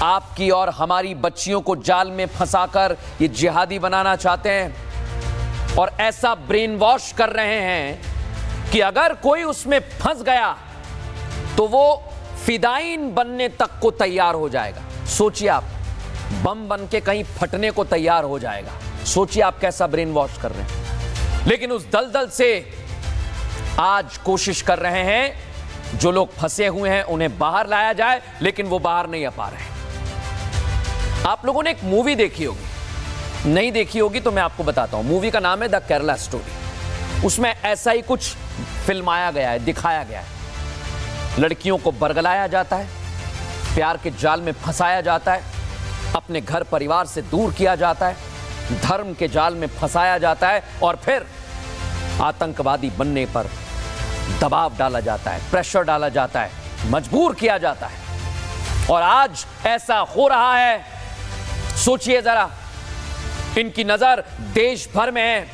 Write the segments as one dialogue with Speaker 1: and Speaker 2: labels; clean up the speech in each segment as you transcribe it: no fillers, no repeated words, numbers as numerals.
Speaker 1: आपकी और हमारी बच्चियों को जाल में फंसाकर ये जिहादी बनाना चाहते हैं और ऐसा ब्रेन वॉश कर रहे हैं कि अगर कोई उसमें फंस गया तो वो फिदाइन बनने तक को तैयार हो जाएगा। सोचिए आप, बम बन के कहीं फटने को तैयार हो जाएगा। सोचिए आप कैसा ब्रेन वॉश कर रहे हैं। लेकिन उस दलदल से आज कोशिश कर रहे हैं जो लोग फंसे हुए हैं उन्हें बाहर लाया जाए, लेकिन वो बाहर नहीं आ पा रहे हैं। आप लोगों ने एक मूवी देखी होगी, नहीं देखी होगी तो मैं आपको बताता हूं। मूवी का नाम है द केरला स्टोरी। उसमें ऐसा ही कुछ फिल्माया गया है, दिखाया गया है। लड़कियों को बरगलाया जाता है, प्यार के जाल में फंसाया जाता है, अपने घर परिवार से दूर किया जाता है, धर्म के जाल में फंसाया जाता है और फिर आतंकवादी बनने पर दबाव डाला जाता है, प्रेशर डाला जाता है, मजबूर किया जाता है। और आज ऐसा हो रहा है। सोचिए जरा, इनकी नजर देश भर में है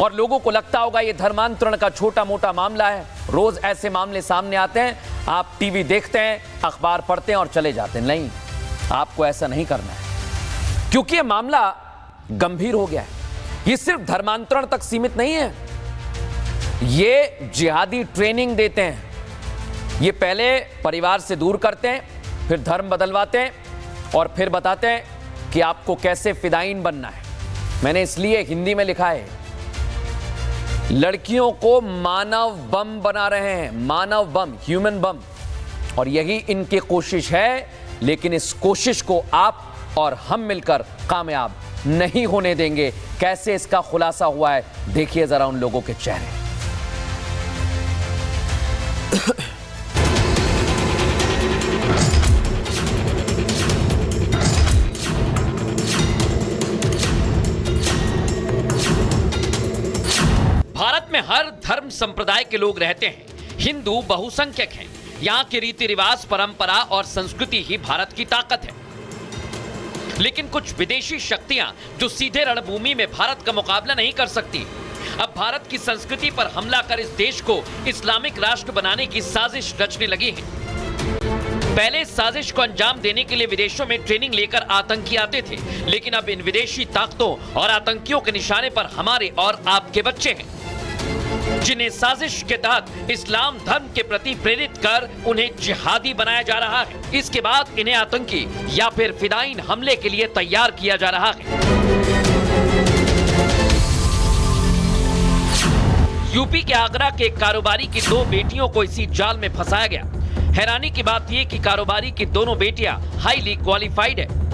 Speaker 1: और लोगों को लगता होगा ये धर्मांतरण का छोटा मोटा मामला है। रोज ऐसे मामले सामने आते हैं, आप टीवी देखते हैं, अखबार पढ़ते हैं और चले जाते हैं। नहीं, आपको ऐसा नहीं करना है, क्योंकि ये मामला गंभीर हो गया है। ये सिर्फ धर्मांतरण तक सीमित नहीं है, ये जिहादी ट्रेनिंग देते हैं। ये पहले परिवार से दूर करते हैं, फिर धर्म बदलवाते हैं और फिर बताते हैं कि आपको कैसे फिदाइन बनना है। मैंने इसलिए हिंदी में लिखा है, लड़कियों को मानव बम बना रहे हैं, मानव बम, ह्यूमन बम। और यही इनकी कोशिश है, लेकिन इस कोशिश को आप और हम मिलकर कामयाब नहीं होने देंगे। कैसे इसका खुलासा हुआ है, देखिए जरा उन लोगों के चेहरे। भारत में हर धर्म संप्रदाय के लोग रहते हैं। हिंदू बहुसंख्यक हैं। यहाँ के रीति रिवाज, परंपरा और संस्कृति ही भारत की ताकत है। लेकिन कुछ विदेशी शक्तियां जो सीधे रणभूमि में भारत का मुकाबला नहीं कर सकती, अब भारत की संस्कृति पर हमला कर इस देश को इस्लामिक राष्ट्र बनाने की साजिश रचने लगी है। पहले इस साजिश को अंजाम देने के लिए विदेशों में ट्रेनिंग लेकर आतंकी आते थे, लेकिन अब इन विदेशी ताकतों और आतंकियों के निशाने पर हमारे और आपके बच्चे हैं, जिन्हें साजिश के तहत इस्लाम धर्म के प्रति प्रेरित कर उन्हें जिहादी बनाया जा रहा है। इसके बाद इन्हें आतंकी या फिर फिदाइन हमले के लिए तैयार किया जा रहा है। यूपी के आगरा के एक कारोबारी की 2 बेटियों को इसी जाल में फंसाया गया। हैरानी की बात यह कि कारोबारी की दोनों बेटियां हाईली क्वालिफाइड है।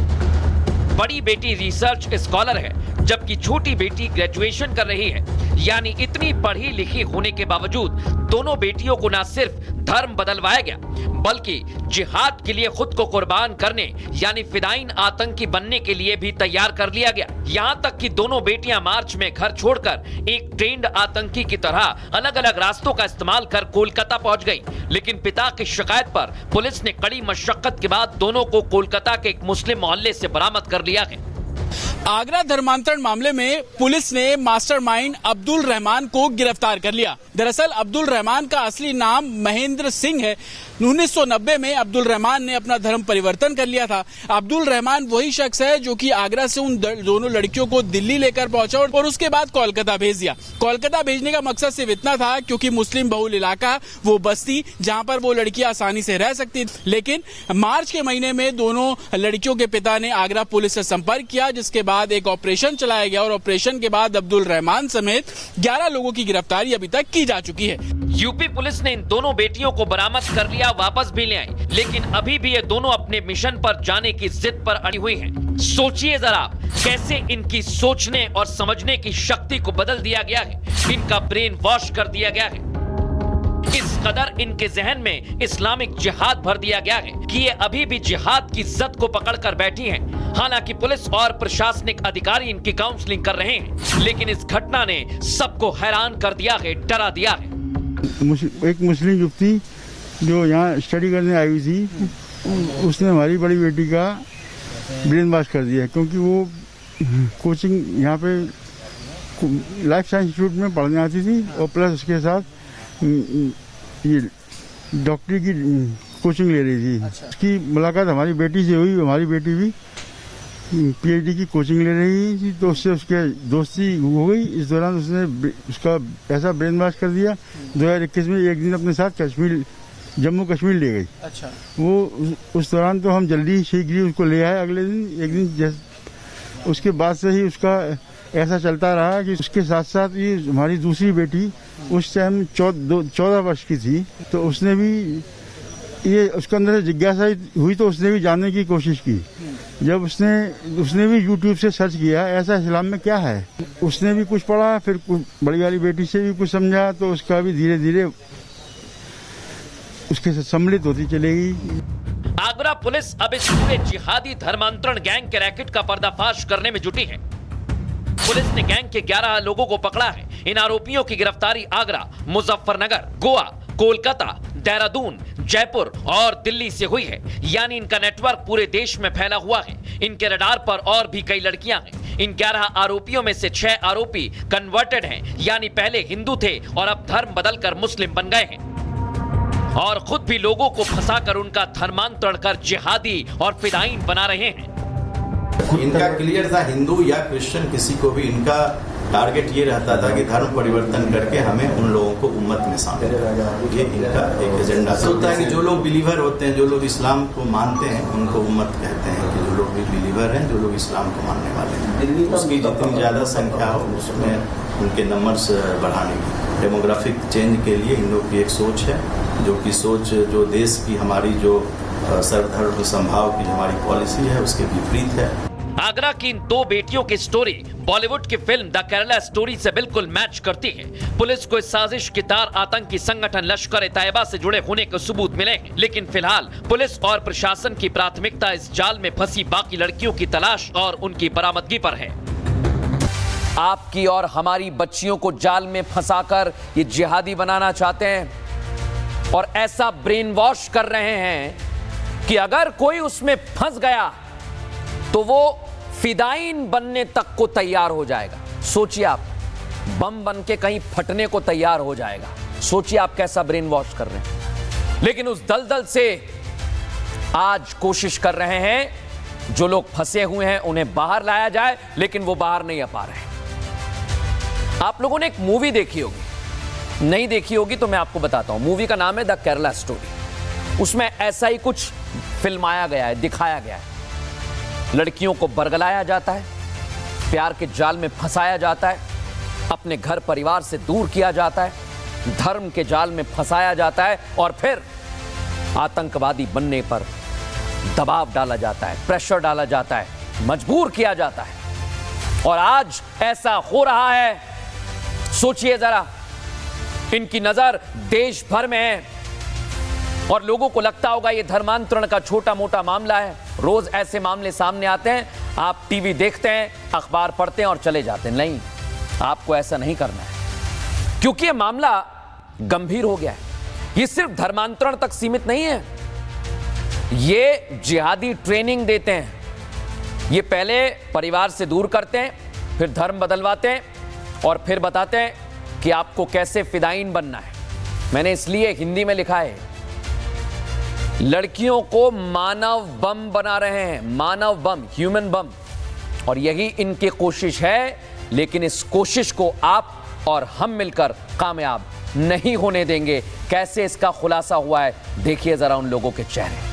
Speaker 1: बड़ी बेटी रिसर्च स्कॉलर है, जबकि छोटी बेटी ग्रेजुएशन कर रही है। यानी इतनी पढ़ी लिखी होने के बावजूद दोनों बेटियों को न सिर्फ धर्म बदलवाया गया, बल्कि जिहाद के लिए खुद को कुर्बान करने यानी फिदाइन आतंकी बनने के लिए भी तैयार कर लिया गया। यहाँ तक कि दोनों बेटियां मार्च में घर छोड़कर एक ट्रेंड आतंकी की तरह अलग अलग रास्तों का इस्तेमाल कर कोलकाता पहुंच गई। लेकिन पिता की शिकायत पर पुलिस ने कड़ी मशक्कत के बाद दोनों को कोलकाता के एक मुस्लिम मोहल्ले से बरामद कर लिया है।
Speaker 2: आगरा धर्मांतरण मामले में पुलिस ने मास्टरमाइंड अब्दुल रहमान को गिरफ्तार कर लिया। दरअसल अब्दुल रहमान का असली नाम महेंद्र सिंह है। 1990 में अब्दुल रहमान ने अपना धर्म परिवर्तन कर लिया था। अब्दुल रहमान वही शख्स है जो कि आगरा से उन दोनों लड़कियों को दिल्ली लेकर पहुंचा और उसके बाद कोलकाता भेज दिया। कोलकाता भेजने का मकसद सिर्फ इतना था क्योंकि मुस्लिम बहुल इलाका, वो बस्ती जहां पर वो लड़कियां आसानी से रह सकती। लेकिन मार्च के महीने में दोनों लड़कियों के पिता ने आगरा पुलिस से संपर्क किया, जिसके बाद एक ऑपरेशन चलाया गया और ऑपरेशन के बाद अब्दुल रहमान समेत 11 लोगों की गिरफ्तारी अभी तक की जा चुकी है।
Speaker 1: यूपी पुलिस ने इन दोनों बेटियों को बरामद कर लिया, वापस भी ले आई, लेकिन अभी भी ये दोनों अपने मिशन पर जाने की जिद पर अड़ी हुई हैं। सोचिए जरा कैसे इनकी सोचने और समझने की शक्ति को बदल दिया गया है, इनका ब्रेन वॉश कर दिया गया है। इस कदर इनके जहन में इस्लामिक जिहाद भर दिया गया है कि ये अभी भी जिहाद की जद को पकड़कर बैठी हैं। हालांकि पुलिस और प्रशासनिक अधिकारी इनकी काउंसलिंग कर रहे हैं, लेकिन इस घटना ने सबको हैरान कर दिया है, डरा दिया है।
Speaker 3: एक मुस्लिम युवती जो यहाँ स्टडी करने आई हुई थी, उसने हमारी बड़ी बेटी का ब्रेन वॉश कर दिया, क्योंकि वो कोचिंग यहाँ पे लाइफ साइंस इंस्टीट्यूट में पढ़ने आती थी और प्लस उसके साथ ये डॉक्टरी की कोचिंग ले रही थी। उसकी मुलाकात हमारी बेटी से हुई। हमारी बेटी भी पीएचडी की कोचिंग ले रही थी, तो उससे उसके दोस्ती हो गई। इस दौरान उसने उसका ऐसा ब्रेन वॉश कर दिया। 2021 में एक दिन अपने साथ जम्मू कश्मीर ले गई।
Speaker 2: अच्छा।
Speaker 3: वो उस दौरान तो हम जल्दी शीघ्र ही उसको ले आए। अगले दिन एक दिन उसके बाद से ही उसका ऐसा चलता रहा कि उसके साथ साथ ये हमारी दूसरी बेटी उस टाइम 14 वर्ष की थी, तो उसने भी ये उसके अंदर जिज्ञासा हुई, तो उसने भी जानने की कोशिश की। जब उसने भी YouTube से सर्च किया ऐसा इस्लाम में क्या है, उसने भी कुछ पढ़ा, फिर बड़ी वाली बेटी से भी कुछ समझा, तो उसका भी धीरे धीरे उसके साथ सम्मिलित होती चलेगी।
Speaker 1: आगरा पुलिस अब इस पूरे जिहादी धर्मांतरण गैंग के रैकेट का पर्दाफाश करने में जुटी है। पुलिस ने गैंग के 11 लोगों को पकड़ा है। इन आरोपियों की गिरफ्तारी आगरा, मुजफ्फरनगर, गोवा, कोलकाता, देहरादून, जयपुर और दिल्ली से हुई है। यानी इनका नेटवर्क पूरे देश में फैला हुआ है। इनके रडार पर और भी कई लड़कियां हैं। इन 11 आरोपियों में से 6 आरोपी कन्वर्टेड हैं, यानी पहले हिंदू थे और अब धर्म बदलकर मुस्लिम बन गए हैं और खुद भी लोगों को फंसाकर उनका धर्मांतरण कर जिहादी और फिदायीन बना रहे हैं।
Speaker 4: इनका क्लियर था, हिंदू या क्रिश्चियन किसी को भी इनका टारगेट ये रहता था कि धर्म परिवर्तन करके हमें उन लोगों को उम्मत में शामिल करना। ये इनका एक एजेंडा होता है कि जो लोग बिलीवर होते हैं, जो लोग इस्लाम को मानते हैं, उनको उम्मत कहते हैं। कि जो लोग भी बिलीवर हैं, जो लोग इस्लाम को मानने वाले हैं, उसकी जितनी ज्यादा संख्या हो उसमें उनके नंबर्स बढ़ाने की डेमोग्राफिक चेंज के लिए इन लोग की एक सोच है, जो कि सोच जो देश की हमारी जो सर्वधर्म संभाव की हमारी पॉलिसी है उसके विपरीत है।
Speaker 1: आगरा की इन 2 बेटियों की स्टोरी बॉलीवुड की फिल्म द केरला स्टोरी से बिल्कुल मैच करती है। पुलिस को इस साजिश के तार आतंकी संगठन लश्कर ए तैयबा से जुड़े होने के सबूत मिले हैं, लेकिन फिलहाल पुलिस और प्रशासन की प्राथमिकता इस जाल में फंसी बाकी लड़कियों की तलाश और उनकी बरामदगी पर है। आपकी और हमारी बच्चियों को जाल में फंसाकर ये जिहादी बनाना चाहते हैं और ऐसा ब्रेन वॉश कर रहे हैं कि अगर कोई उसमें फंस गया तो वो फिदायीन बनने तक को तैयार हो जाएगा। सोचिए आप, बम बन के कहीं फटने को तैयार हो जाएगा। सोचिए आप कैसा ब्रेन वॉश कर रहे हैं। लेकिन उस दलदल से आज कोशिश कर रहे हैं, जो लोग फंसे हुए हैं उन्हें बाहर लाया जाए, लेकिन वो बाहर नहीं आ पा रहे हैं। आप लोगों ने एक मूवी देखी होगी, नहीं देखी होगी तो मैं आपको बताता हूं। मूवी का नाम है द केरला स्टोरी। उसमें ऐसा ही कुछ फिल्माया गया है, दिखाया गया है। लड़कियों को बरगलाया जाता है, प्यार के जाल में फंसाया जाता है, अपने घर परिवार से दूर किया जाता है, धर्म के जाल में फंसाया जाता है और फिर आतंकवादी बनने पर दबाव डाला जाता है, प्रेशर डाला जाता है, मजबूर किया जाता है। और आज ऐसा हो रहा है। सोचिए जरा, इनकी नजर देश भर में है और लोगों को लगता होगा ये धर्मांतरण का छोटा मोटा मामला है। रोज ऐसे मामले सामने आते हैं, आप टीवी देखते हैं, अखबार पढ़ते हैं और चले जाते हैं। नहीं, आपको ऐसा नहीं करना है, क्योंकि ये मामला गंभीर हो गया है। ये सिर्फ धर्मांतरण तक सीमित नहीं है, ये जिहादी ट्रेनिंग देते हैं। ये पहले परिवार से दूर करते हैं, फिर धर्म बदलवाते हैं और फिर बताते हैं कि आपको कैसे फिदायीन बनना है। मैंने इसलिए हिंदी में लिखा है, लड़कियों को मानव बम बना रहे हैं, मानव बम, ह्यूमन बम। और यही इनकी कोशिश है, लेकिन इस कोशिश को आप और हम मिलकर कामयाब नहीं होने देंगे। कैसे इसका खुलासा हुआ है, देखिए जरा उन लोगों के चेहरे।